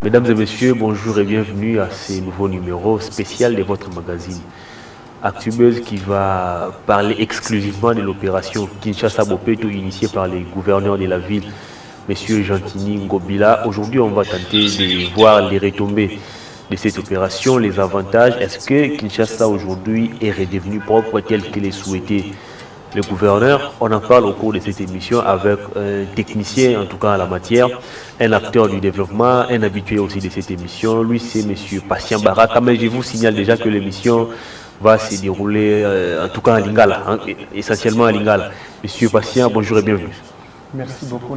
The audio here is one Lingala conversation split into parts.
Mesdames et messieurs, bonjour et bienvenue à ce nouveau numéro spécial de votre magazine Actubuzz qui va parler exclusivement de l'opération Kinshasa-Bopeto initiée par les gouverneurs de la ville, Monsieur Gentini Ngobila. Aujourd'hui, on va tenter de voir les retombées de cette opération, les avantages. Est-ce que Kinshasa aujourd'hui est redevenu propre tel qu'il est souhaité le gouverneur? On en parle au cours de cette émission avec un technicien, en tout cas en la matière, un acteur du développement, un habitué aussi de cette émission. Lui, c'est M. Patient Baraka. Mais je vous signale déjà que l'émission va se dérouler, en tout cas en Lingala, hein, essentiellement en Lingala. Monsieur Patient, bonjour et bienvenue. Merci beaucoup.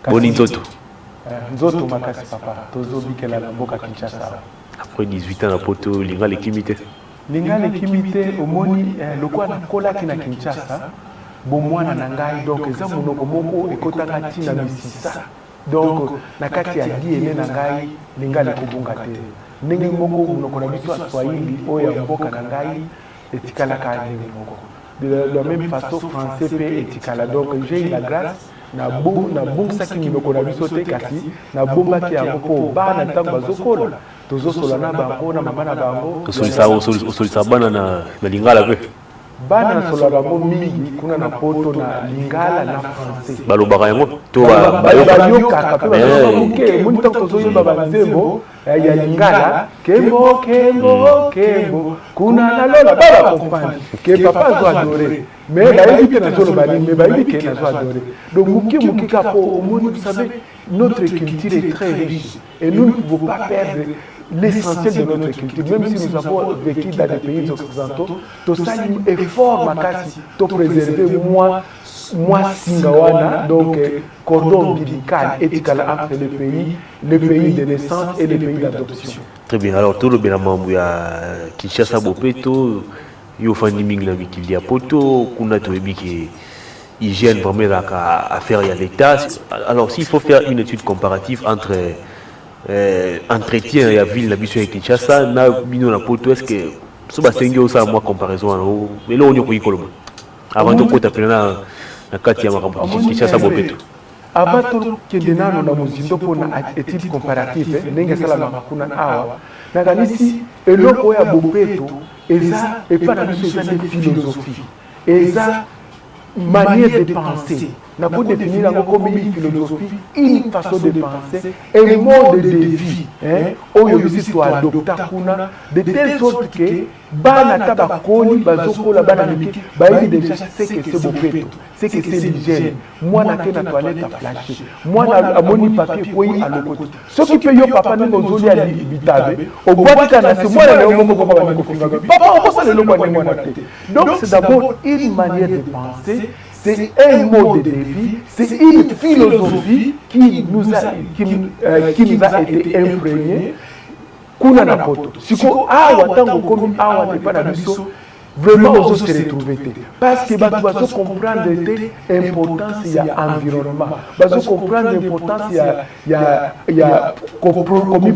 Boni Nzoto. Nzoto makasi papa. Tozo bikela na mboka Kinshasa. Après 18 ans à Poto, Lingala est kimité. Lingala ekimite omoni lokwa na kolaki na Kinshasa bomwana na ngai donc eza monoko moko ekotaka ntina misisa donc na kati ya diene na ngai Lingala ekobunga te ndenge moko monoko na biso ya Swahili oyo ya mboka na ngai etikalaka ndenge moko de la même façon français pe etikala donc j'ai la grâce na bungsaki monoko na biso te kasi na bombaki yango mpo bana ntango bazokola tozosola na bango na mama na bango osolisa bana na Lingala pe bana na sola bango mingi kuna na poto na Lingala na français balobaka yango to bayokaka pe bayoke moni ntango tozoyeba banzembo ya Lingala kembo kembo kembo kuna na lola baba comprendre ke papa zo adorer mais bayebi te nazoloba nini mais bayebi ke nazo adorer donc muki kapo omoni vous savez notre culture est très riche et nous ne pouvons pas perdre l'essentiel de notre culture, même si nous avons vécu dans des pays occidentaux, tout ça est effort makasi to préserver moi Singawana, donc cordon ombilical éthical entre les pays de naissance et les pays d'adoption. Très bien, alors tout le bien membre ya Kinshasa Bopeto, yo fandi mingi na mikili ya poto, kuna toyebi ke hygiène vraiment la affaire ya l'état. Alors s'il faut faire une étude comparative entre entretien ya ville na biso ya Kinshasa na bino na poto, est-ce que so basengi osa moi comparaison mais là on est ko koloba avant de kota pena na kati ya makambo Kinshasa Bopeto avant to kendenano na muzindo pona étude comparative ndenge sala na makuna awa na kanisi eloko ya Bopeto eza epa na biso eza des philosophies eza manière de penser. Nous avons défini comme une philosophie, une façon de penser, un mode de vie. Où il y a de telle sorte que bana tabakoli bazokola bana miki bayi déjà c'est que c'est Bopeto, c'est que c'est l'hygiène. Moi na ke na toilette à flasher. Moi na amoni papier koyi à l'autre côté. Ce qui peut yo papa ne mozoli à bitabe. Au boîte kana c'est moi na ngo ko ba ko finga. Papa on ça le lokwa ne moi tête. Donc c'est d'abord une manière de penser. C'est un mode de vie, c'est une philosophie qui nous a été imprégnée. Kuna na poto. Siko awa tango komi awa ne pas na biso vraiment on se retrouver parce que batu bazo comprendre l'importance il y a environnement, bazo comprendre l'importance il y a comme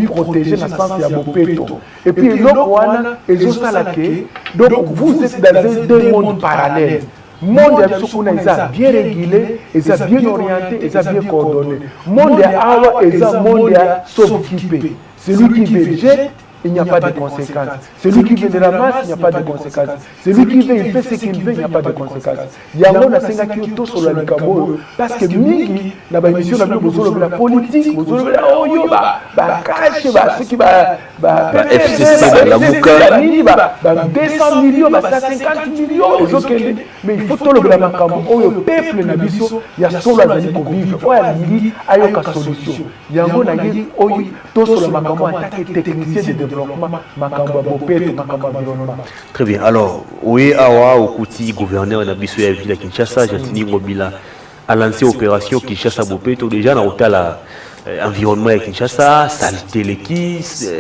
protéger la sens il y a Bopeto et puis l'autre wana ezo sala ke donc vous êtes dans deux mondes parallèles. Monde ya sukuna eza bien régulé, eza bien orienté, eza bien coordonné. Monde ya awa eza monde ya s'occuper. Celui qui veut jette, il n'y a pas de conséquences. Celui qui veut de la masse, il n'y a pas de conséquences. Celui qui veut, il fait ce qu'il veut, il n'y a pas de conséquences. Yango na senga ki to sur la likambo parce que mingi na ba mission na bozolo la politique, bozolo la oyo ba cash ba ce qui ba FCC la muka ni ba 200 millions ba 50 millions ezokende mais il faut to le makambo oyo peuple na biso ya solo azali ko vivre oya lingi ayoka solution. Yango na ngi oyo to sur le makambo attaquer technicien de développement makambo Bopeto makambo environnement. Très bien. Alors, oui, awa okuti gouverneur na biso ya ville Kinshasa, Gentini Ngobila a lancé opération Kinshasa Bopeto déjà na hôtel environnement ya Kinshasa, saleté les kisses,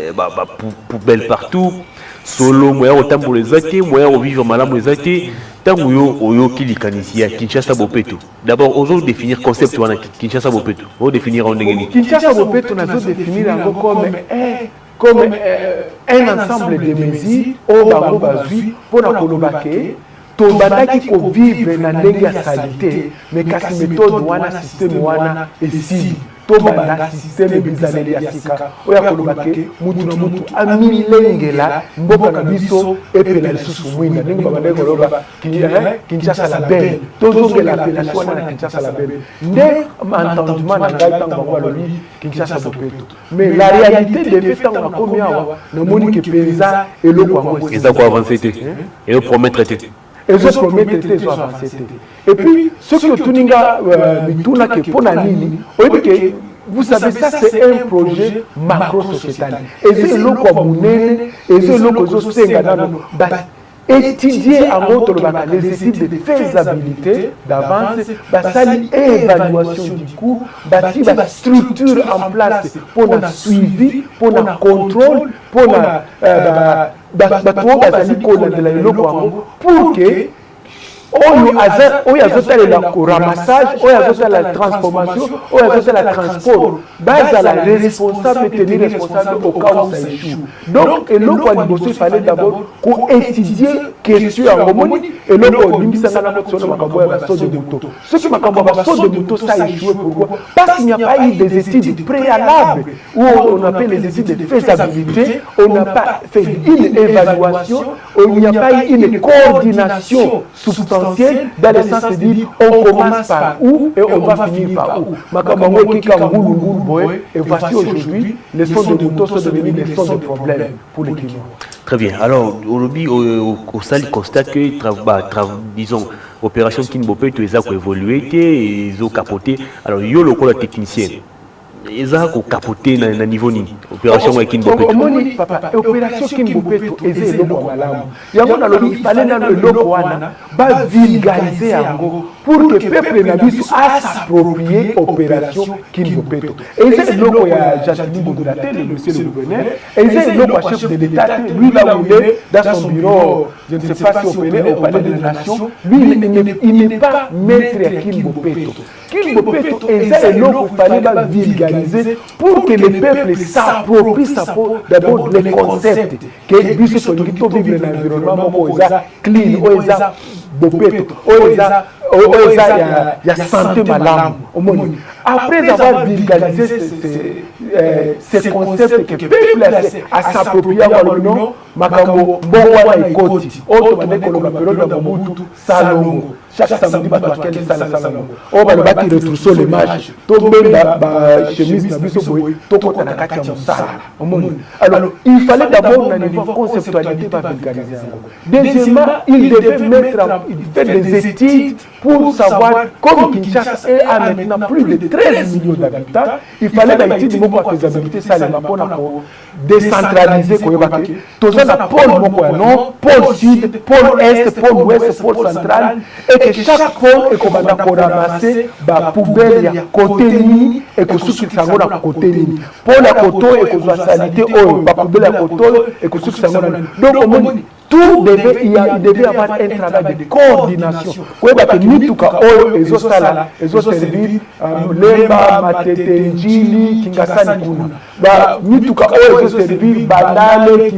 poubelle partout, solo moya otambola ezate, moya vivre malamu ezate. Tango oyo kilikanisi ya Kinshasa Bopeto. D'abord, osons définir concept wana Kinshasa Bopeto. On définir en ndenge. Kinshasa Bopeto na zo définir comme un ensemble de mesures au bango bazui pour la kolobake tobandaki ko vivre na ndenge ya qualité mais kasi méthode wana système wana esili tobanda système bizaleli ya sika oya koloba ke mutu na mutu amilengela mboka na biso epela lisusu mwinda ndenge babanda koloba Kinshasa la belle tozongela appellation wana na Kinshasa la belle nde entendement na ngai ntango bango balobi Kinshasa bopeto mais la réalité de fait ntango nakomi awa namoni ke mpenza eloko yango eza koavance te ezopromettre te ezopromettre te ezoavance te et puis soki otuninga mituna ke mpo na nini oyebi ke vous savez, ça c'est un projet macro-sociétal. Et c'est le communel, et c'est le étudier en autre les études de faisabilité d'avance, évaluation du coût, la structure en place pour le suivi, pour le contrôle, pour que oyo azotalela ramassage oyo azotalela transformation oyo azotalela transport bazala responsable tenir responsable au cas où ça échoue donc eloko ya liboso il fallait d'abord koétudier question yango moni eloko olimbisanga na moto solo makambo ya basaut de moto soki makambo ya basaut de moto ça échoué pourquoi parce qu'il n'y a pas eu des études préalables où on appelle les études de faisabilité on n'a pas fait une évaluation il n'y a pas eu une coordination substantielle dans le sens de dire on commence par où et on va finir par où. Et voici aujourd'hui, les sons de moto sont devenus des sons de problème pour les clients. Très bien. Alors, aujourd'hui, au sein, il constate que, disons, opération Kinbope, tu as évolué, tu as capoté. Alors, il y a le technicien. Ils ont capoté dans le niveau ni opération Kinbope. Papa, opération Kinbope, ils ont le malamu. Il fallait le logo ba vulgariser pour que le peuple n'abuse à s'approprier opération Kinbope. Et c'est le logo à Jacqueline Bondolaté, le monsieur le gouverneur. Et c'est le logo chef de l'État, lui là où il est dans son bureau, je ne sais pas si on peut au palais des nations, lui il n'est pas maître à Kinbope. Kinbope est le logo qu'il fallait vulgariser pour que le peuple s'approprie d'abord les concepts que puisse vivre dans l'environnement clean, bopeto, il y a santé malamu. Après avoir vulgarisé ces concepts que le peuple a s'approprié à l'Union, Makambo, Mbongwana et Koti, autre manière que l'on appelle Mobutu, Salongo. Chaque samedi, il y a quelle salle Salongo. On va le battre, il retrouve les matchs. Tout le monde chemise, tout le monde. Alors, il fallait d'abord une conceptualité pour vulgariser. Deuxièmement, il devait faire des études pour savoir, comme Kinshasa a maintenant plus de 13 millions d'habitants, il fallait des études pour faisabilité, ça, pour décentraliser, tout ça, pôle nord, pôle sud, pôle est, pôle ouest, pôle central, et que chaque pôle est ramasser la poubelle, il y a côté ni, et que ceux qui sont à côté ni. Pôle à côté, et que la sanité, la poubelle à côté, et que ceux qui sont donc, au moins, tout il devait avoir un travail de coordination. Vous voyez, ni tout cas, ils ont servi Lemba, Matete, Njili, Kingasani Kuna. Ni tout cas, ils ont servi Banale,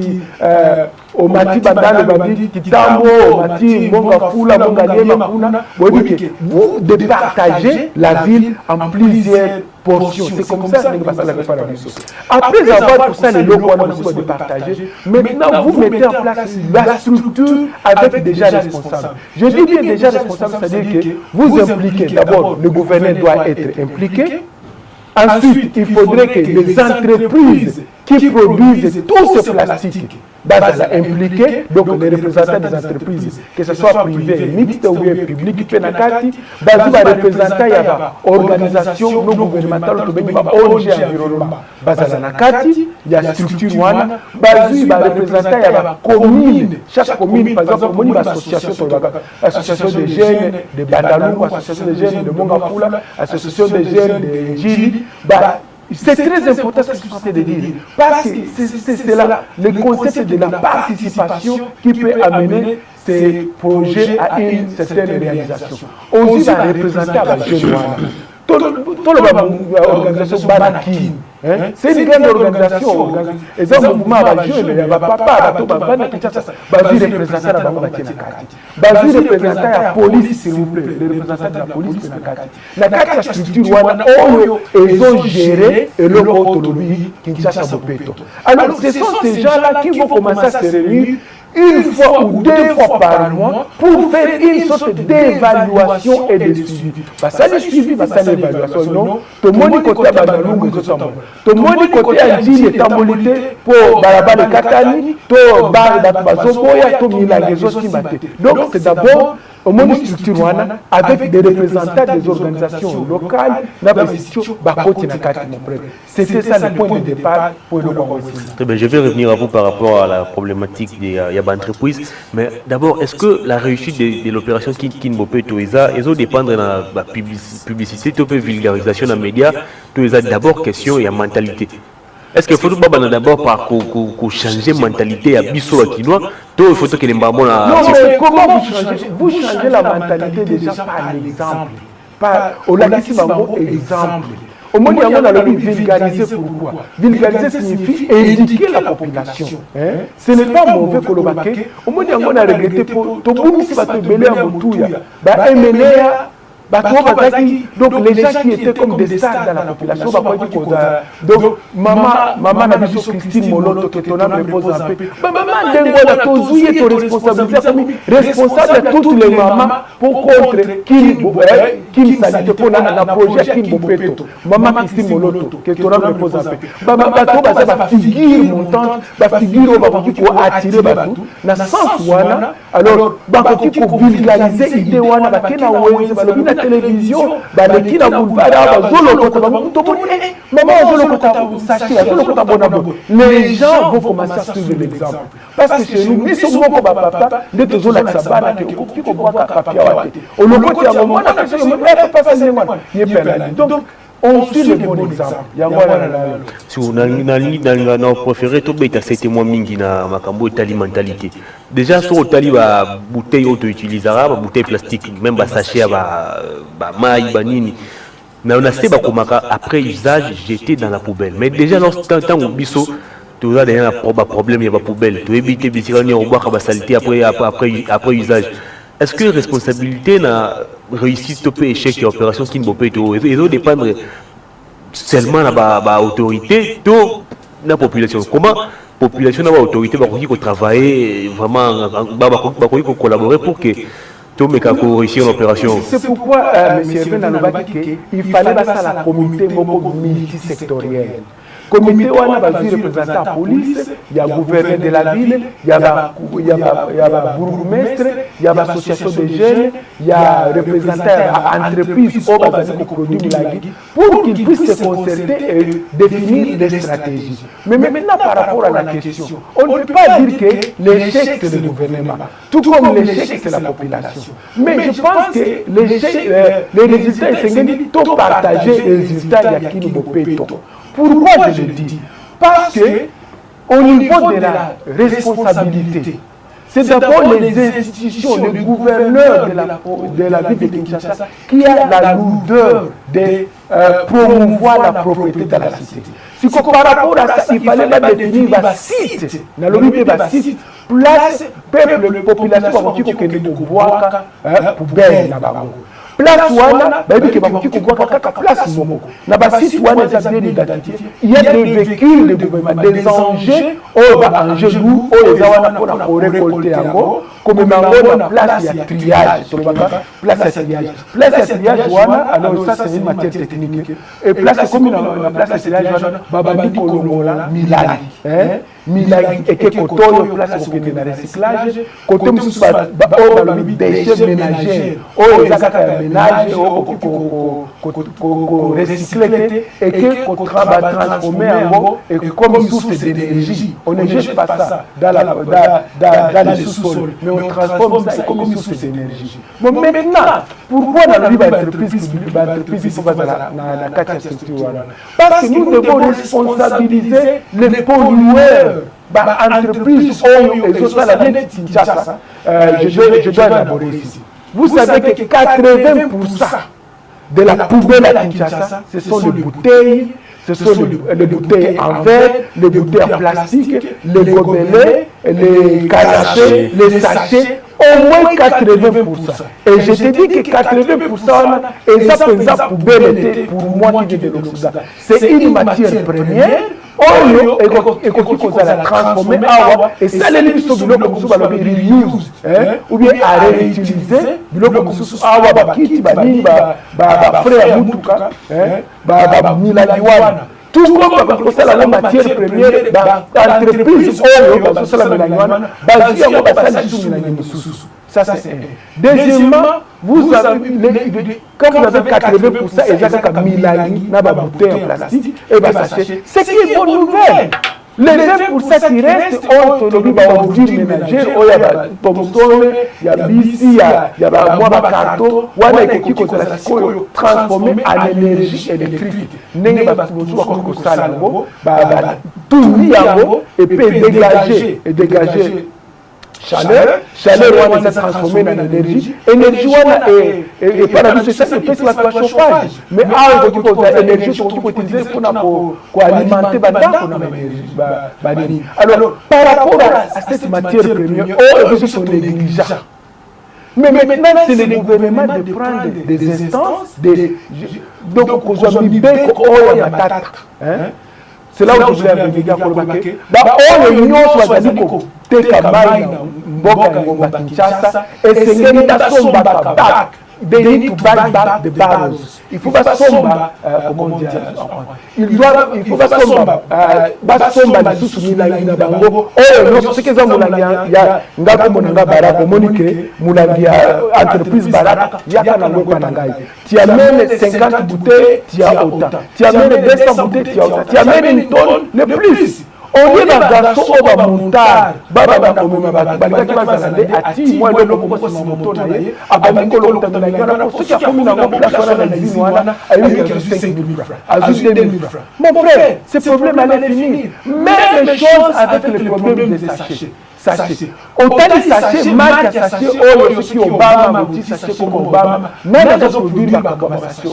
Omati Bandale, Bandi, Kitambo, Omati, Monga Fula, Monga Lema Kuna. Vous de partager la ville en plusieurs portions. C'est comme ça que nous passons la réparation. Après avoir tout ça, les locaux ont de partager. Maintenant, vous mettez en place la structure avec déjà responsables. Je dis bien déjà responsable, c'est-à-dire que vous impliquez, d'abord, le gouverneur doit être impliqué. Ensuite, il faudrait que les entreprises qui produisent tous ces plastiques soient impliquées, donc les représentants des entreprises, que ce soit privé, mixte ou bien public, Penakati, les représentants de l'organisation non gouvernementale, ONG environnement, il y a structure, les représentants de la commune, chaque commune, par exemple, il y a association des jeunes de Bandalou, association des jeunes de Mongafula, association des jeunes de Njili. C'est très important ce que je suis de dire, parce que c'est le concept de la participation qui peut amener ces projets à une certaine réalisation. On dit la représentante à la jeune. organisation Banakin. C'est une grande organisation. Et ça, le mouvement va jeune, il y a papa, Bazi représentant la banque Bazi représentant la police, s'il vous plaît, les représentants de la police. La carte structure, ils ont géré leur autonomie Kinshasa Bopeto. Alors, ce sont ces gens-là qui vont commencer à se réunir une fois ou deux fois par mois pour faire une sorte d'évaluation et de suivi. Ça le suivi, ça l'évaluation, non? Tout le monde côté à Badalungu, tout le monde côté à Djili et Tambolité pour Barabale Katani, tout Bar d'Abazoboya, tout Milagezo Kimate. Donc c'est d'abord au monde structure avec des représentants des organisations locales, c'était ça le point de départ pour le Congo. Très bien, je vais revenir à vous par rapport à la problématique des Yaba entreprises. Mais d'abord, est-ce que la réussite de l'opération Kinbope Toeza, ils ont dépendre de la publicité, de la vulgarisation dans les médias, Toeza d'abord question et la mentalité. Est-ce qu'il faut d'abord par changer la mentalité à Bissau à Kinois? Il faut que les mamans. Non, mais comment vous changez la mentalité déjà par l'exemple? Au Lakisi Bango, exemple. Au moins, il y a un vulgariser pourquoi? Vulgariser signifie éduquer la population. Ce n'est pas mauvais pour le baquet. Au moins, il y a un regretté pour tout le monde qui va te mêler à Moutouya. Donc les gens qui étaient comme des stars dans la population, donc maman n'a dit Christine Moloto que ton âme repose en paix. Maman Dengola, tu es responsable de toutes les mamans pour contre Kim Salite pour la projet Kim Bopeto. Maman Christine Moloto, que ton âme repose en paix. Maman va figure montante, va figure pour attirer Batou. Dans ce sens, alors, pour vulgariser l'idée, la télévision, les gens vont commencer à suivre l'exemple. Parce que chez nous, nous sommes comme papa, nous sommes là, donc, on suit le bon exemple. Si on a préféré tout bête à ces témoins mingi na makambo tali mentalité. Déjà sur tali ba bouteille auto utilisera, ba bouteille plastique, même ba sachet ba maï banini. Mais on a ces ba komaka après usage jeté dans la poubelle. Mais déjà lorsqu'on au biso tout ça derrière un problème il y a pas poubelle. Tu éviter bisirani au boire ba saleté après usage. Est-ce que la responsabilité n'a réussi à stopper l'échec de l'opération Kinbope Toeza? Ils ont dépendre seulement de l'autorité de la population. Comment la population et l'autorité vont travailler vraiment, vont collaborer pour que tout le monde réussisse l'opération? C'est pourquoi, M. Hervé Nalobaki, il fallait passer à la communauté multisectorielle. Comité wana bazi représentant la police, il y a gouverneur de la ville, il y a bourgmestre, il y a l'association des jeunes, il y a représentant entreprise pour qu'ils puissent se concerter et définir des stratégies. Mais maintenant par rapport à la question, on ne peut pas dire que l'échec c'est le gouvernement, tout comme l'échec c'est la population. Mais je pense que les résultats sont tout partagés, les résultats de Kinbope. Pourquoi je le dis? Parce que au niveau de la responsabilité, c'est d'abord les institutions, le gouverneur de la ville de Kinshasa qui a la lourdeur de promouvoir la propriété de la cité. Si par rapport à ça, il fallait pas définir la site, la lobby de la site, place, peuple, population, qui est boire poubelle là-bas. Place wana baby ke bakoki koboka kaka place momo na ba site wana eza bien identifié. Il y a des véhicules de gouvernement, des engins enjeux lourds eza wana pour récolter yango comme mango na place ya triage sur place ya triage wana. Alors ça c'est une matière technique et place comme na place ya triage wana babandi kolongola milagi et que kotoyo place pour que na recyclage côté mususu ba balobi déchets ménagers ménage recycler et que transformer en eau et comme source d'énergie. On ne jette pas ça dans les sous-sols, mais on transforme ça comme source d'énergie. Bon, maintenant, pourquoi dans la vie d'entreprise il faut faire la carte structure? Parce que nous devons responsabiliser les pollueurs. Entreprise et social à la je dois élaborer ici. Vous savez que 80% de la poubelle à Kinshasa, ce sont les bouteilles, ce sont les bouteilles en verre, les bouteilles en plastique, les gobelets, les canapés, les sachets, au moins 80%. Et je te dis que 80%, et ça peut être poubelle était pour moi qui vient de l'Occident. C'est une matière première. Oyo ekoki kozala transformé awa et ça les biso biloko mosusu balobi reuse ou bien à réutiliser biloko mosusu awa bakiti banini bafrais ya mutuka bamilaki wana tout comme bakosala la matière première d'entreprise oyo bazosala milangi wana bazwi yango basala lisusu milangi mosusu. Ça c'est un. Deuxièmement, vous avez, quand vous avez 80% et j'ai comme milangi, n'a pas bouteille en plastique, et bien sachez, c'est qui est une bonne nouvelle. Les 20% qui restent, ont autonomie, aujourd'hui ménagère, il y a Tomstone, il y a Bissi, il y a Moaba Carto, il y a qui transformé en énergie électrique. N'est pas tout mis en haut et puis dégager. Chaleur wana s'est transformée en énergie. Énergie wana et par la suite ça c'est le chauffage. Mais alors qu'il faut l'énergie surtout pour utiliser pour alimenter énergie. Alors par rapport à cette matière première, ils sont négligents. Mais maintenant c'est le gouvernement de prendre des instances, donc aux amis c'est là où je voulais venir pour le baquet. L'Union soit Kinshasa et c'est they need to buy back the barrels. Il faut pas somba, comment dire, il faut pas somba les sous milangi na bango. Non, ce que ça moulagi ya ngako monanga baraka monique moulagi entreprise baraka yaka na ngoko na ngai. Tu amènes 50 bouteilles, tu as autant. Tu amènes 200 bouteilles, tu as autant. Tu amènes une tonne, le plus. On est dans le garçon au bas montage, baba baba balaki bazalande ati moi le lobo ko sima moto na ye abandi ko lobo tana ngana ko soki akomi na ngomba kwa na lizini wana ayi que 5 000 francs ajoute 2 000 francs. Mon frère, ce problème allait finir. Même les choses avec le problème des sachets. Sachet. Autant de sachets, marque à sachet, oh, ce qui Obama, petit sachet comme Obama, même dans ce produit, il va sachet.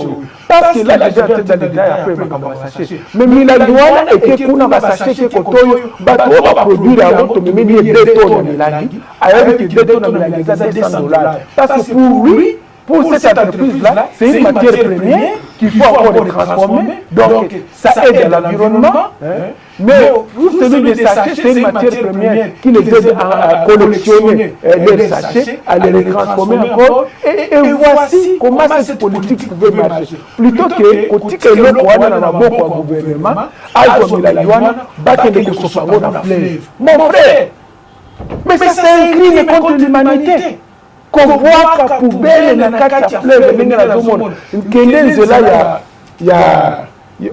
Parce que là, déjà, peut-être dans les détails, après, il va sachet. Mais Milanouana, et que qu'on a sachet, que Kotoyo, bateau va produire à votre mais 2 tonnes de Milani, avec 2 tonnes de Milani, ça c'est $200. Parce que pour lui, pour cette entreprise-là, c'est une matière première qu'il faut encore transformer. Donc, ça aide à l'environnement. Mais pour celui des sachets, c'est une matière première qui les aide à collectionner les sachets, à les transformer encore. Et voici comment cette politique pouvait marcher. Plutôt que quand il y a beaucoup de gouvernement, mon frère, mais ça c'est un crime contre l'humanité. Qu'on voit qu'à poubelle na kati ya fleuve ndenge na zomona nkende nzela ya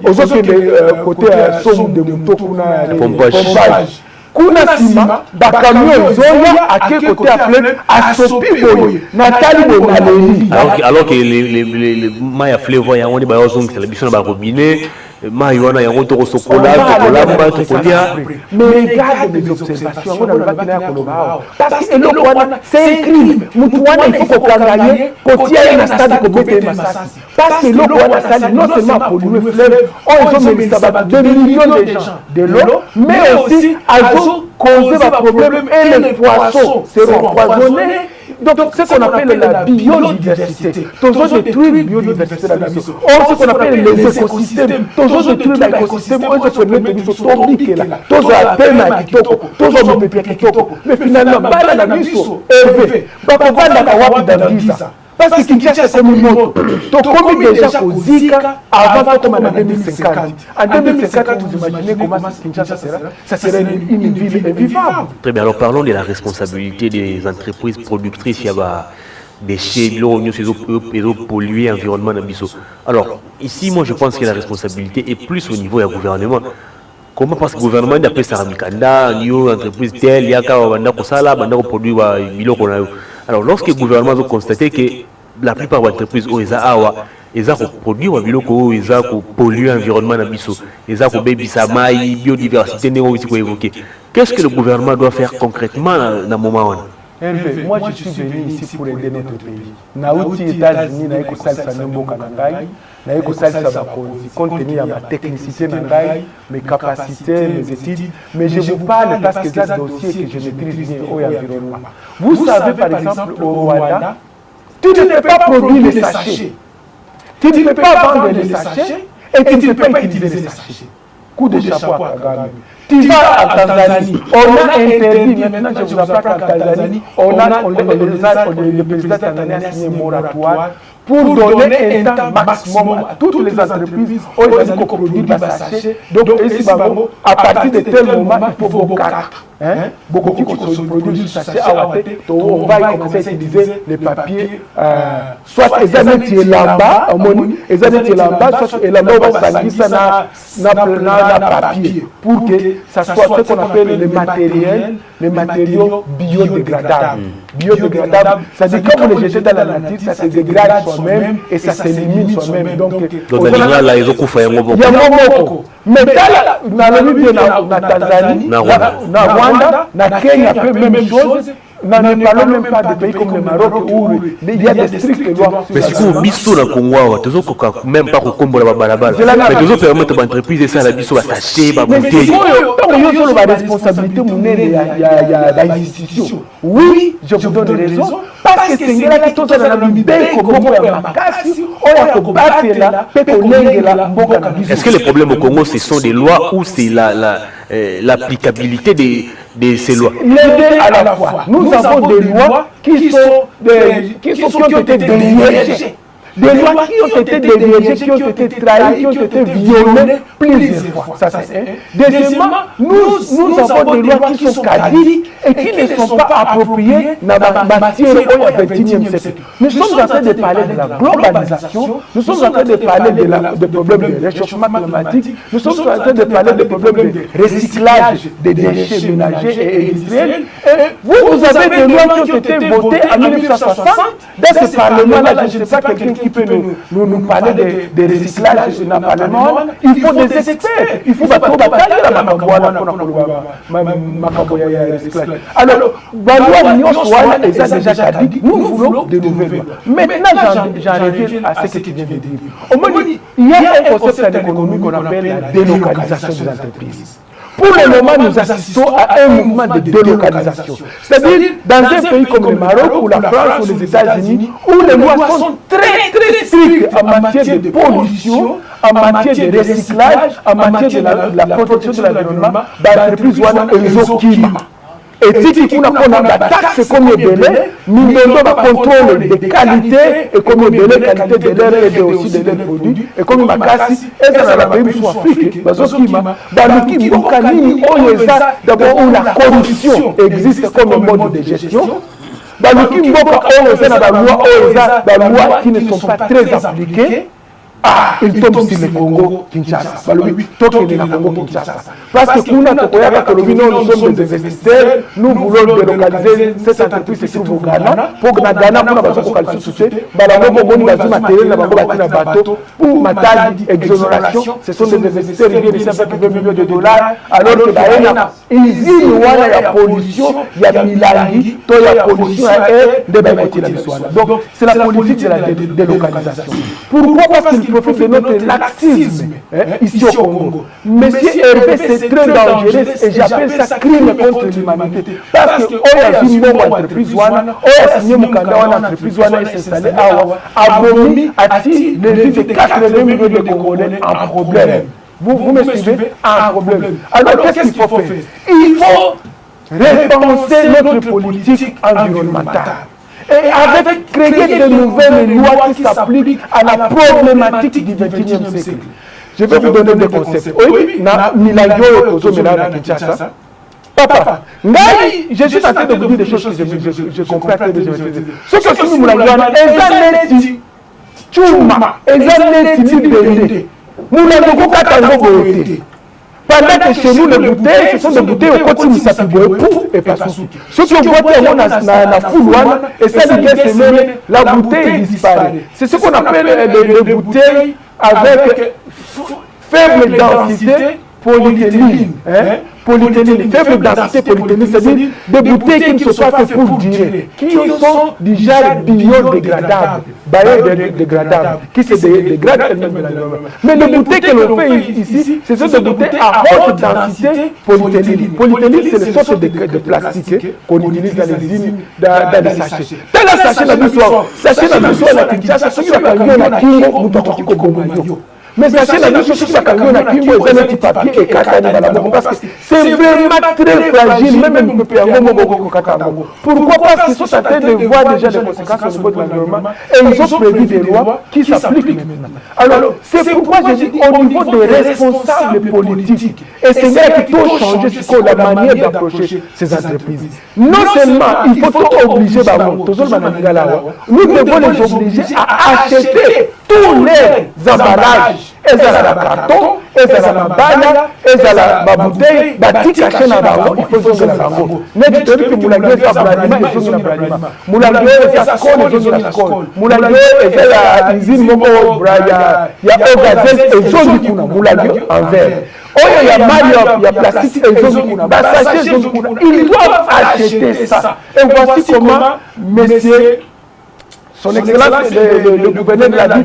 ozokende côté ya somme de moto kuna pompage kuna sima bakamion zoya ake côté ya fleuve asopi boye na tali boye na leli alors que les maya fleuve ya ngoni ba yozongi c'est la biso na ba robinet Maïwana yango to sokola to kolia mais regarde mes observations on a bakina koloba parce que c'est un crime mutuana il faut qu'on gagne pour tirer na stade ko bete masasi parce que l'eau sali non seulement polluer fleuve on ont mis ça 2 millions de gens de l'eau mais aussi azo causer des problèmes et les poissons seront empoisonnés. Donc, ce qu'on appelle la biodiversité, toujours détruire la biodiversité, ce qu'on appelle les écosystèmes, toujours détruire l'écosystème, on se permet de se tomber là, toujours à peine à Kitoko, toujours à Kitoko, mais finalement, bala la miso, élevé, bakova na kawapi d'Andiza. Parce que Kinshasa c'est une moto. Donc, comme déjà au Zika, avant comme en 2050. En 2050, vous imaginez comment Kinshasa sera? Ça serait une ville invivable. Très bien, alors parlons de la responsabilité des entreprises productrices. Il y a des déchets, l'eau, les eaux polluées, l'environnement. Alors, ici, moi, je pense que la responsabilité est plus au niveau du gouvernement. Comment parce que le gouvernement d'après Saramikanda, une entreprise telle, il y a un produit, alors, lorsque le gouvernement a constaté que la plupart des entreprises ont produit ils ont pollué l'environnement, ils ont biodiversité, qu'est-ce que le gouvernement doit faire concrètement dans ce moment-là? Hervé, moi je suis venu ici pour aider notre pays. Naouti États-Unis, naïko salsa nemboka nangai, naïko salsa bakonzi, compte tenu de ma technicité nangai, mes capacités, mes études, mais je vous parle parce que c'est un dossier que je maîtrise bien au environnement. Vous savez par exemple au Rwanda, tu ne peux pas produire les sachets, tu ne peux pas vendre les sachets et tu ne peux pas utiliser les sachets. Coup de chapeau à Kagame. Tu vas en Tanzanie, on a interdit, maintenant je vous apprends qu'en Tanzanie, le président tanzanien a signé un moratoire pour donner un temps maximum à toutes les entreprises où ils ont produit des sachets. Donc, ici, à partir de tel moment, il faut beaucoup qui produisent du sachet à Waté, on va commencer à utiliser les papiers, soit les années qui sont là-bas, les années qui sont là-bas, soit les années qui sont là-bas, papier, pour que ça soit ce qu'on appelle les matériaux biodégradables. Biodégradables, ça dit quand vous les jetez dans la nature, ça se dégrade soi-même et ça s'élimine soi-même. Donc, là, ils ont coupé un mot. Mais dans la Tanzanie, na Rwanda, na Kenya, même chose. Ne parlons même pas de pays comme le Maroc où il y a des strictes lois. Mais si vous biso na Congo, tu as même pas combo la balabala. Mais tu as permettre d'entreprise et ça la biso à sachet, ba bouteille. Donc la responsabilité monnaie il y a l'institution. Oui, je vous donne raison parce que c'est là qui tout ça dans la bébé comme ya makasi, on a ko batela, pe ko lengela mboka na biso. Est-ce que les problèmes au Congo ce sont des lois ou c'est l'applicabilité de ces lois? Les deux à la fois. Nous avons des lois qui ont été dérogées. Des lois qui ont été dérogées, qui ont été trahies, qui ont été violées plusieurs fois. Ça, c'est un. Deuxièmement, nous avons des lois qui sont caduques et qui ne sont pas appropriées dans la matière au XXIe siècle. Nous sommes en train de parler de la globalisation, nous sommes en train de parler des problèmes de réchauffement climatique, nous sommes en train de parler des problèmes de recyclage des déchets ménagers et industriels. Et vous avez des lois qui ont été votées en 1960 dans ce Parlement-là. Je ne sais pas quelqu'un qui peut nous parler de recyclage dans le Parlement. Il faut des experts. Il faut batailler la recyclage. Alors, nous voulons de nouvelles lois. Maintenant, j'en reviens à ce que tu viens de dire. Il y a un concept en économie qu'on appelle la délocalisation des entreprises. Pour le moment, nous assistons à un mouvement de délocalisation. C'est-à-dire, dans un pays comme le Maroc, ou la France, ou les États-Unis, où les lois sont très, très strictes en matière de pollution, en matière de recyclage, en matière de la protection de l'environnement, d'entreprises ou et si tu as la taxe comme le délai, nous donnons le contrôle des qualités et comme le délai, qualité de l'air et aussi de leurs produits. Et comme ma casse, et dans la pays sous Afrique, dans le qui d'abord où la corruption existe comme mode de gestion. Dans le qui la loi qui ne sont pas très appliquées. Il tombe sur le Congo Kinshasa. Parce que nous sommes des investisseurs, nous voulons délocaliser cette entreprise qui se trouve au Ghana. Pour que Ghana, nous avons pour ma taille exonération, ce sont des investisseurs qui viennent de 5 millions de dollars, alors que ils y la pollution, il y a Milangi, il y a pollution à air, donc c'est la politique de la délocalisation. Pourquoi? Parce qu'il profite de notre laxisme ici au Congo. Monsieur Hervé, c'est très dangereux et j'appelle ça crime contre l'humanité. Parce que on a vu une entreprise, on a signé mon candidat en entreprise, on a s'installé à Bomi, à Ti, les vies de 80 millions de Congolais en problème. Vous me suivez? En problème. Alors qu'est-ce qu'il faut faire? Il faut repenser notre politique environnementale. Et avec créer de nouvelles lois qui s'appliquent à la problématique du XXIe siècle. Je vais vous donner des concepts. Oui, Papa, je suis en train de vous dire des choses que je comprends très bien. Ce que nous voulons dire, pendant que chez nous, les bouteilles, ce sont des bouteilles au côté de Sapiboé et pas sous. Ceux qui ont boité la foule, et ça, la bouteille disparaît. C'est ce qu'on appelle les bouteilles avec faible densité, polyéthylène, faible densité polyéthylène, c'est-à-dire des bouteilles qui ne sont pas faites pour durer, qui sont déjà biodégradables, qui se dégradent elles-mêmes dans l'environnement. Mais les bouteilles que l'on fait ici, ce sont des bouteilles à haute densité polyéthylène. Polyéthylène, c'est le sorte de plastique qu'on utilise dans les usines, dans les sachets. Dans les sachets, la Kinshasa, ceux qui ont la kingo, mais sachez la chose sur sa camion à Kimbo, et un petit papier et Katani parce que c'est vraiment très fragile, même un peu à Pourquoi? Parce qu'ils sont en train de voir déjà les conséquences au niveau de l'environnement et ils ont prévu des lois qui s'appliquent maintenant. Alors, c'est pourquoi je dis au niveau des responsables politiques, et c'est là qu'il faut changer la manière d'approcher ces entreprises. Non seulement il faut obliger, nous devons les obliger à acheter tous les emballages. Ezala la carton, ezala la bana, ezala la bouteille, bati caché na bango, il faut zonga la bango. N'est-ce que moulagé sa bradima, il faut la bradima. Moulagé sa scole, il faut la scole. Moulagé ezala la usine moko braya, ya ogazel et zongi kuna moulagé en verre. Oh, il y a Mario, il y a plastique et zongi kuna. Bah sachez zongi kuna, ils doivent acheter ça. Et voici comment monsieur Son Excellence, le gouverneur de la ville,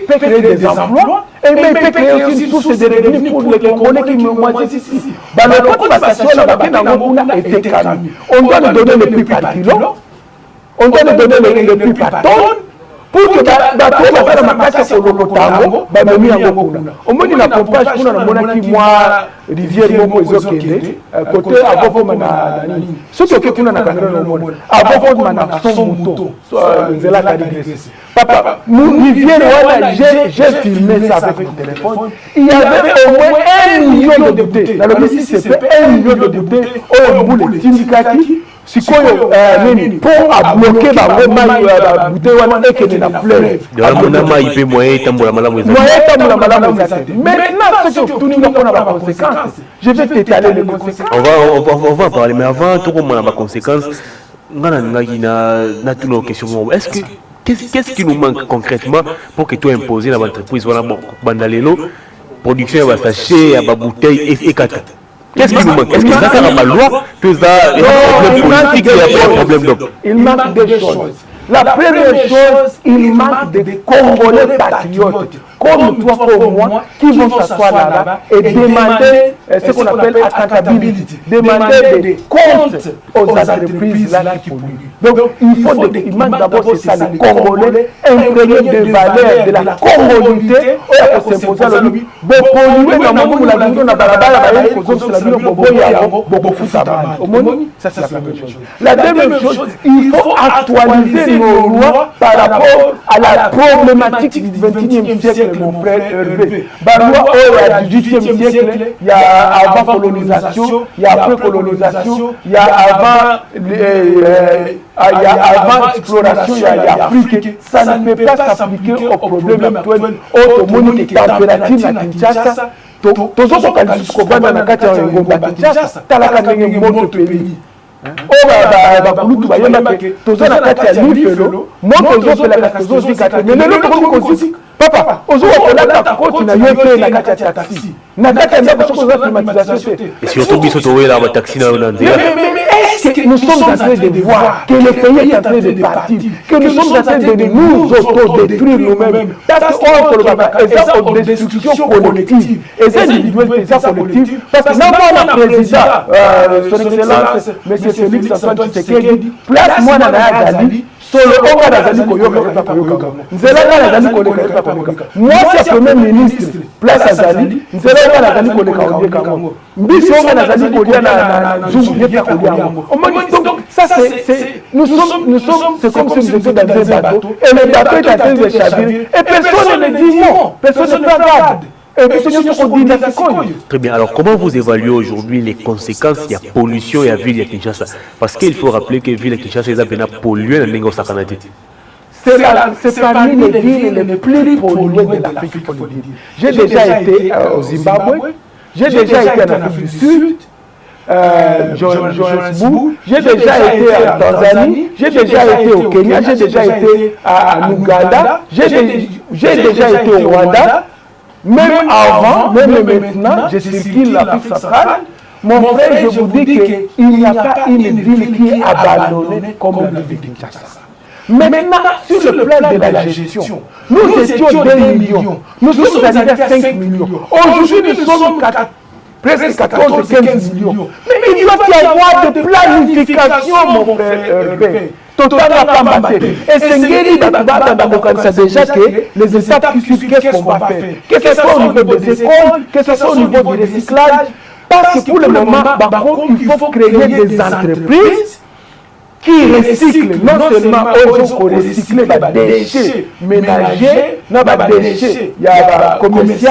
peut créer des emplois, et même peut créer aussi tous ces revenus pour les Congolais qui me moitié ici. Dans le côté de la station, on doit nous donner le prix par kilo, on doit nous donner le prix par tonne, pour que bateau basala makasi ya kolokotango bamemi yango kuna omoni na pompage kuna namonaki mwa rivière moko ezokende côté avofoma na nini soki oke kuna na caméra nomona avofoma na son moto nzela kadigresi papa rivière wana j'ai filmé ça avec mon téléphone il y avait au moins 1 million de bouteilles dans le ici c'est 1 million de bouteilles oyo mbule tindikaki sikoyo nini pour à bloquer bango mai bouteille wana ekende na fleuve na mai pe moyen tambola malamu maintenant ce que tout nous avons la conséquence je vais t'étaler les conséquences on va en parler mais avant tout comme la conséquence ngana ngaki na toutes nos questions est-ce que qu'est-ce qui nous manque concrètement pour que tu imposer dans l'entreprise voilà bandalelo production ya sachet ya bouteille et kata. Qu'est-ce qui nous manque? Est-ce que ça sera ma loi? Que ça, il y a un problème politique, il y a un problème d'homme. Il manque deux choses. La première chose, il manque des Congolais patriotes, comme toi, comme moi, qui vont s'asseoir là-bas et demander ce qu'on appelle accountability, demander des comptes aux entreprises là qui polluent. Donc, il manque d'abord, c'est ça, les Congolais, imprégner des valeurs de la congolité, pour s'imposer à l'ONU. Bon, polluer, dans le monde, la vision, la balabala, ça c'est la première chose. La deuxième chose, il faut actualiser nos lois par rapport à la problématique du 21e siècle, mon frère Hervé. Par loi du 18e siècle, il y a avant colonisation, il y a après colonisation, il y a avant exploration, il y a Afrique. Ça ne peut pas s'appliquer aux problèmes actuels. Automonique et température à Kinshasa. Tozo kalisi kobanda na kati ya ngomba Kinshasa talaka ndenge moto pays bakulutu bayemba ke toza na kati ya lifelo moto ozopelaka tozo zikata mais lelo tokokosi papa ozokolaka koti na yo pe na kati ya taxi na kati ya ndako sokoza climatisation et surtout biso towela ba taxi na nzela est-ce que nous sommes en train de voir que le pays est en train de partir, que nous sommes en train de nous autodétruire nous-mêmes, parce qu'on est en destruction collective, et c'est individuel, c'est collective, parce que non, mon président, son Excellence, M. Félix Antoine Tshisekedi, place-moi dans la Dali, solo oka nazali koyoka koyoka nzela nga nazali koleka koyoka moi c'est premier ministre place azali nzela nga nazali koleka koyoka mbiso nga nazali kolia na zungu yeka kolia donc ça c'est nous sommes c'est comme si nous étions dans un bateau et le bateau est en train de chavirer et personne ne dit non, personne ne regarde. Très bien. Alors, comment vous évaluez aujourd'hui les conséquences de la pollution et la ville de Kinshasa? Parce qu'il faut rappeler que la ville de Kinshasa est polluée dans le Nengo Sakanati. C'est parmi les villes les plus polluées de l'Afrique, il faut le dire. J'ai déjà été au Zimbabwe, j'ai déjà été en Afrique du Sud, Johannesburg, j'ai déjà été en Tanzanie, j'ai déjà été au Kenya, j'ai déjà été en Ouganda, j'ai déjà été au Rwanda. même avant, même maintenant, je circule l'Afrique centrale. Mon frère, je vous dis qu'il n'y a pas une ville qui est abandonnée comme la ville de Kinshasa. Maintenant, sur le plan de la gestion, nous étions 2 millions, nous sommes arrivés à 5 millions. Aujourd'hui, nous sommes presque 14-15 millions. Mais il doit y avoir de planification, mon frère. Totalement pas maté. Et Sengeli ça déjà que les étapes qui suivent, qu'est-ce qu'on va faire? Que ce soit au niveau des écoles, que ce soit au niveau du recyclage. Parce que pour le moment, par contre, il faut créer des entreprises qui recyclent, non seulement aux recycler des déchets ménagers, des déchets commerciaux,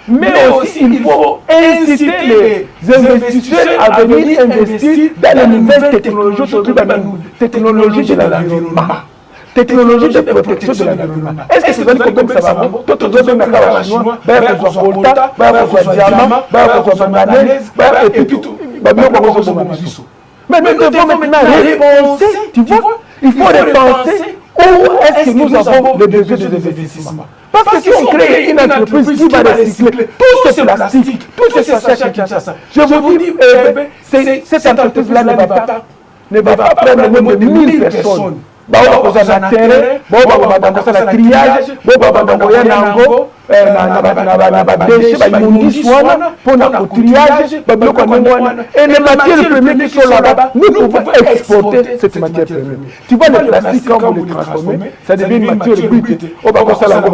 mais aussi il faut inciter les investisseurs à venir investir dans les nouvelles technologies, surtout dans la technologie de l'environnement. Technologie de protection de l'environnement. Est-ce que c'est comme ça va? Tout le monde est à chinois, il faut colta, il faut diamant, il faut manganèse, et puis tout. Mais nous devons maintenant repenser, tu vois, il faut repenser où est-ce que nous avons le besoin des investissements. Parce que si on crée une entreprise qui va recycler tout ce plastique, tous ces sachets qui sont ça, je vous dis, cette entreprise-là ne va pas prendre moins de 1000 personnes. Bakoza na terre, bakoza na triage, bakoza nango na déchets immondices wana pour notre triage, babiloko wana. Et les matières premières qui sont là-bas, nous pouvons exporter cette matière première. Tu vois le plastique quand vous le transformez, ça devient une matière brute. Bakoza lango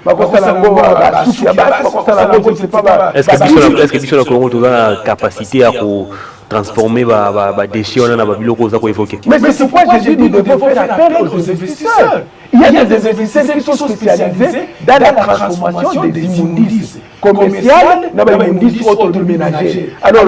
bakoza lango sushi bakoza lango je sais pas. Est-ce que biso na Congo tu as la capacité à transformer les déchets dans la biloko qu'on évoqué? Mais c'est pourquoi j'ai dit nous devons faire appel aux investisseurs. Il y a des investisseurs qui sont spécialisés dans la transformation des immondices commerciales dans les immondices automénagers. Alors, au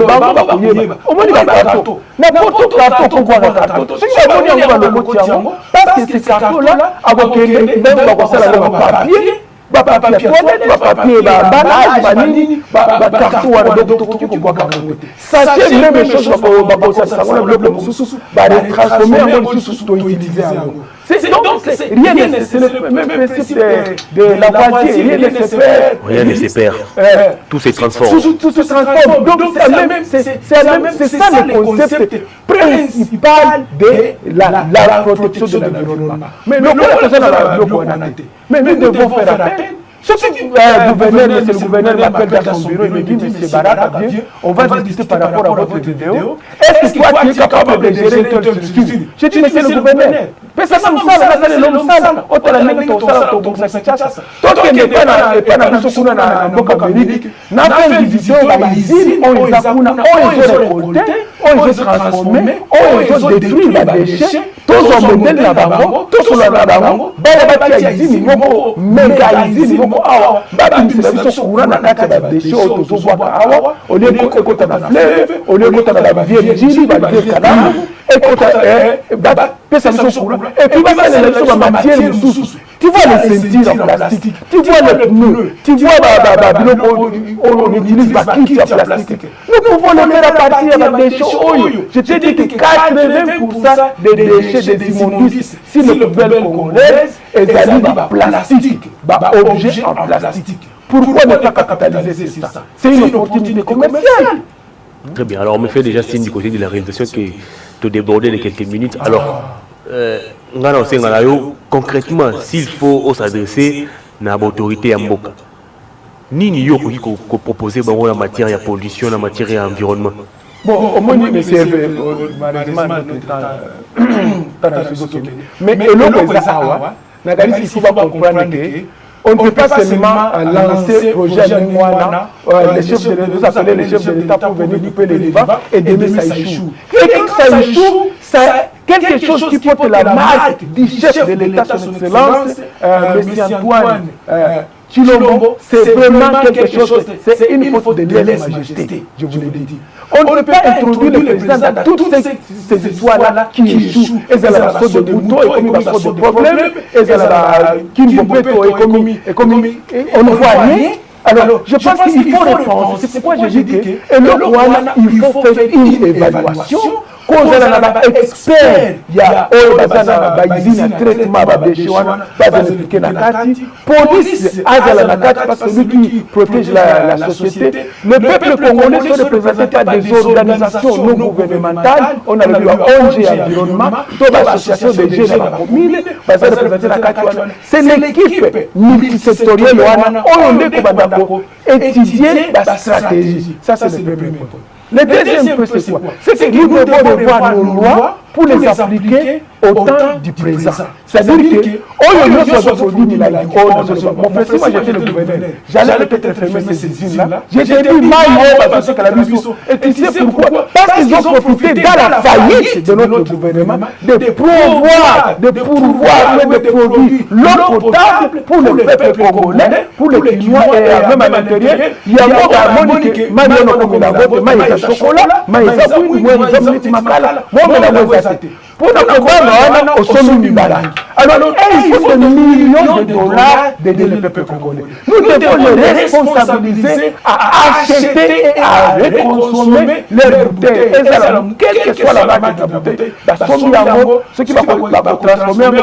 moins, il y a un carton. N'importe quel carton pour voir un carton. Si on a un carton, parce que ce carton-là, avec même papier, papier toilette, papier banane, carton sachez même chose transformer en utiliser donc rien c'est le même principe de la voiture, rien ne se perd, tout se transforme. Tout se transforme. Donc c'est ça le concept principal de la protection de l'environnement. Mais nous devons faire appel. Le gouverneur m'appelle dans son bureau, il me dit, M. Baraka, viens, on va discuter par rapport à votre vidéo. Est-ce que toi, tu es capable de gérer telle structure? Je dis, monsieur le gouverneur, mais ça nous sale, ça c'est l'homme sale. Autant la même ton sale, ton bon sac. Toi qui n'es pas dans le soukuna, dans le Boka Amérique, n'a fait une vidéo, ici, on les a récolté, on les a transformés, on les a détruits, les déchets, tous en modèle là-bas, tous sur là-bas, il y a ici, méga ici, awa babimisela courant na kati ya déchets autozoboaka awa au lieu ekota na fleuve au lieu ekota na bavière jili bavière canal ekota pesa biso courant et puis basalela biso bamatière mosusu. Tu vois les ceintures en plastique, tu vois les pneus, tu vois biloko on utilise bakiti ya plastique. Nous pouvons le faire à partir de déchets oyo. Je te dis que 80% des déchets des immondices si le poubelle congolaise ezali plastique, objet en plastique. Pourquoi ne pas capitaliser sur ça? C'est une opportunité commerciale. Très bien, alors on me fait déjà signe du côté de la réalisation que tu débordais de quelques minutes. Alors, concrètement, s'il faut s'adresser à l'autorité à Mboka, ni yo qui proposer en matière de pollution, en matière d'environnement. Bon, au moins, il serve mais il faut comprendre que on ne peut pas seulement lancer projet à Mouana, les chefs de l'État pour venir couper les vivants et demain ça échoue. Et quand ça échoue, c'est quelque chose qui porte la marque du chef de l'État, son Excellence, M. Antoine Chilombo, c'est vraiment quelque chose, c'est une faute de lèse-majesté, je vous l'ai dit. On ne peut pas introduire le président dans toutes ces histoires-là qui échouent. Et c'est la façon de Bouto, et comme la façon de problème, et c'est la Kimbopeto, et comme on ne voit rien. Alors, je pense qu'il faut répondre. C'est pourquoi je dis que il faut faire une évaluation kozala na ba expert ya oyo bazana ba usine ya traitement ba déchets wana bazana impliqué na kati police azala na kati parce que lui qui protège la société. Le peuple congolais sont représentés par des organisations non gouvernementales. On a vu à ONG Environnement, toute l'association des jeunes dans la commune, bazana représenté na kati wana. C'est l'équipe multisectorielle wana oyo ndeko bandako étudier la stratégie. Ça c'est le premier point. Le deuxième point, c'est quoi? C'est que nous devons revoir nos lois pour les appliquer au temps du présent. C'est-à-dire que, mon frère, si moi j'étais le gouverneur, j'allais peut-être fermer ces usines-là. J'étais dit, parce et tu sais pourquoi? Parce qu'ils ont profité dans la faillite de notre gouvernement de pourvoir des produits l'eau potable pour le peuple congolais, pour les Chinois et même à l'intérieur. Il y a un harmonique, chocolat, mais il pour au sommet du alors, il faut des millions de dollars d'aider le peuple congolais. Nous devons les responsabiliser à acheter et à reconsommer leurs bouteilles. Et ça, quelle que soit la marque de la bouteille, ce qui va transformer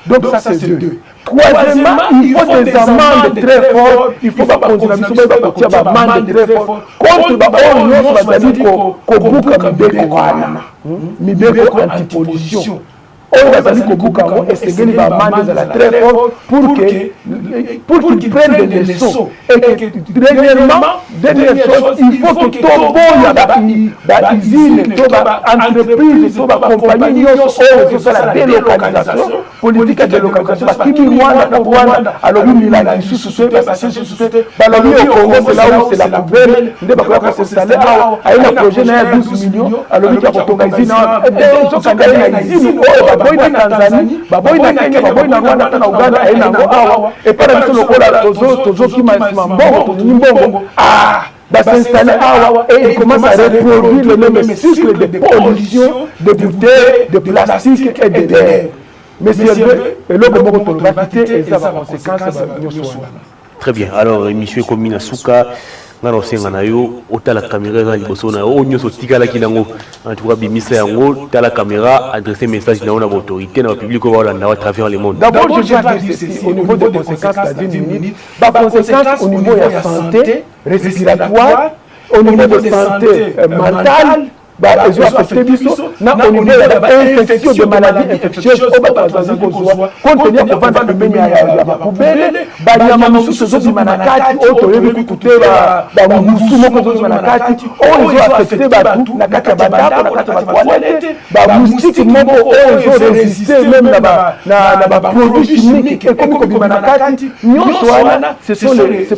donc ça c'est deux. Troisièmement, il faut des amendes très fortes. Il faut pas qu'on amende très fortes contre anti-pollution. On va dire que Boukaron est ce qu'il va demander très fort pour qu'il prenne des leçons. Et que dernière chose, il faut que tout le monde, la usine, toute entreprise, toute compagnie, soit la délocalisation, politique de délocalisation, parce qu'il y a alors il y a une sous-société, alors au Congo, c'est là où c'est la poubelle, il y a un projet de 12 millions, alors il y a une usine, baboy na Tanzanie, baboy na Kenya, baboy na Rwanda, na Uganda, na Awa, et par exemple lokola tozo qui mbongo, s'installer Awa et il commence à reproduire le même cycle de pollution, de bouteilles, de plastique et de verre. Mais si elle veut, l'homme va quitter et ça va conséquence. Très bien. Alors, monsieur Komina Souka, ngana osenga na yo otala caméra za liboso na yo nyoso tikala kinango en tout cas bimisa yango tala caméra adresser message na ona autorité na public wa Hollande à travers le monde. D'abord je vais dire ceci au niveau des conséquences à 10 minutes, pas conséquences au niveau de la santé respiratoire, au niveau de santé mentale. Ils ont affecté au niveau de l'infection de maladies infectieuses au Batazazi Kozwa, compte tenu de vendre le béni à la poubelle, Banyamamou Sozo Manakati, auto écouté la Moussoumo Kozo Manakati, ils ont affecté Batou, Nakata Badako, Nakata Badako, Moustique Mobo, ils ont résisté même à produits chimiques et comme Kobi Manakati, ce sont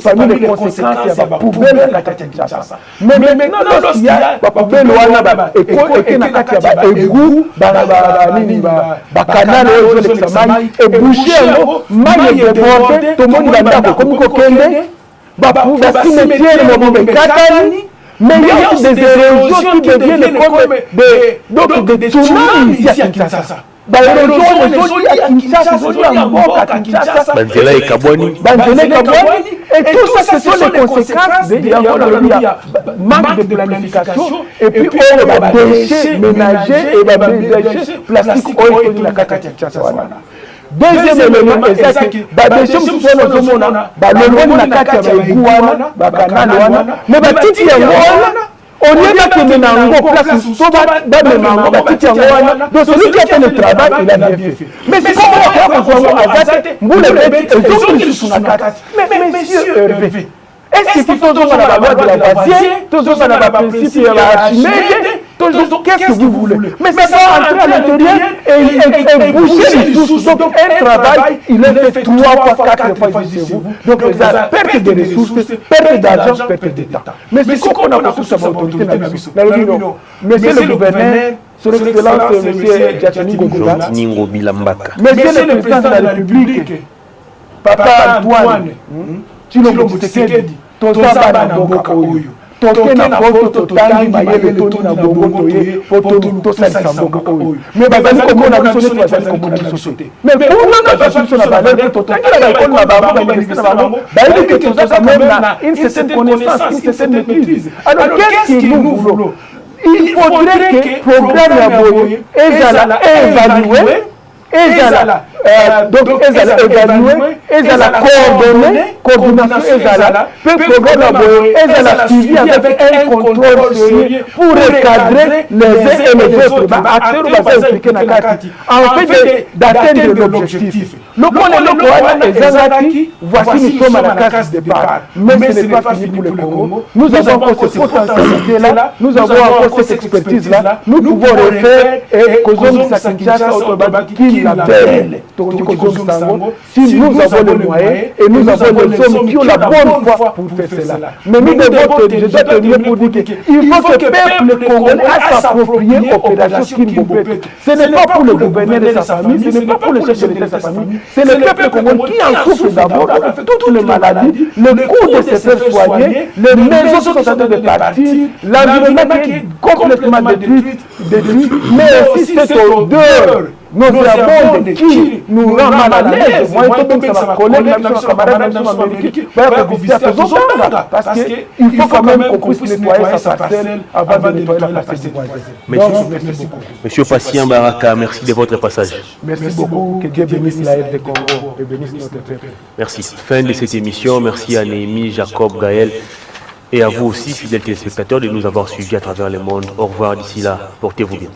parmi les conséquences de la poubelle à Nakata. Mais maintenant, lorsqu'il y a la poubelle, et na kati ya egu canal oyo l'examen et boucher mai débordé tout monde bandako comme kokende ba cimetière mo bekatani mais il y a aussi des érosions qui deviennent comme des tsunamis ici à Kinshasa. Banzela et Kabouani. Et tout ça, ce sont les conséquences de manque de planification et puis les déchets ménagers et les déchets plastiques qui la Kinshasa. Deuxième élément, c'est que les déchets sont on y est que Menango place Soba dans Menango, donc celui qui a fait le travail, il a bien fait. Mais c'est comment on fait qu'on soit à Zate, vous les bêtes, les autres qui sont à Kati. Mais monsieur Hervé, est-ce que tout le monde a la loi de la voisin, tout le monde a la principe de la Archimède, qu'est-ce que vous voulez? Mais ça va entrer à l'intérieur et boucher les sources. Donc un travail, il est fait 3 fois, 4 fois chez vous. Donc perte de ressources, perte d'argent, perte de temps. Mais c'est ce qu'on a tous à votre autorité dans l'Union. Monsieur le gouverneur, son excellence, monsieur Jatani Gogola, monsieur le président de la République, Papa Antoine, Tshilombo Tshisekedi, Toza Banamboka Oyo. Toke na poto totangi mayele toni na bongo toye poto tosalisa mbongo oyo mais bazali komona biso neti bazali komona biso te mais pourquoi bazali biso na valeur totangi na ekole na bango banyelisi na bango bayebi que toza quand même na une certaine connaissance, une certaine maîtrise. Alors qu'est-ce que nous voulons? il faudrait que le programme ya boye ezala évalué, donc ezala évalué, ezala coordonné, coordination ezala, puis programme ya boye ezala suivi avec un contrôle sérieux pour recadrer les uns et les autres. Acteurs baza impliqués na kati en fait d'atteindre l'objectif. Le point ezalaki, voici nous sommes à la case de départ, mais ce n'est pas fini pour le Congo. Nous avons encore cette potentialité-là, nous avons encore cette expertise-là, nous pouvons refaire et Kozongi Kinshasa Autobaki qui l'appelle. Si nous avons les moyens et nous avons les hommes qui ont la bonne foi pour faire cela. Mais nous devons déjà tenir pour dire qu'il faut que le peuple congolais s'approprie l'opération Kimbopeto. Ce n'est pas pour le gouverneur de sa famille, ce n'est pas pour le chef de l'État de sa famille, c'est le peuple congolais qui en souffre d'abord avec toutes les maladies, le coût de se faire soigner, les maisons sont en train de partir, l'environnement qui est complètement détruit, mais aussi cette odeur. Nos avons qui nous rend mal à l'aise. Moi, je pense à ma collègue, même à ma camarade, même à ma américaine, parce qu'il faut quand même qu'on puisse nettoyer sa parcelle avant de nettoyer la parcelle du voisin. Merci beaucoup. Monsieur Patient Baraka, merci de votre passage. Merci beaucoup. Que Dieu bénisse la RD Congo et bénisse notre peuple. Merci. Fin de cette émission. Merci à Néhémie, Jacob, Gaël et à vous aussi, fidèles téléspectateurs, de nous avoir suivis à travers le monde. Au revoir d'ici là. Portez-vous bien.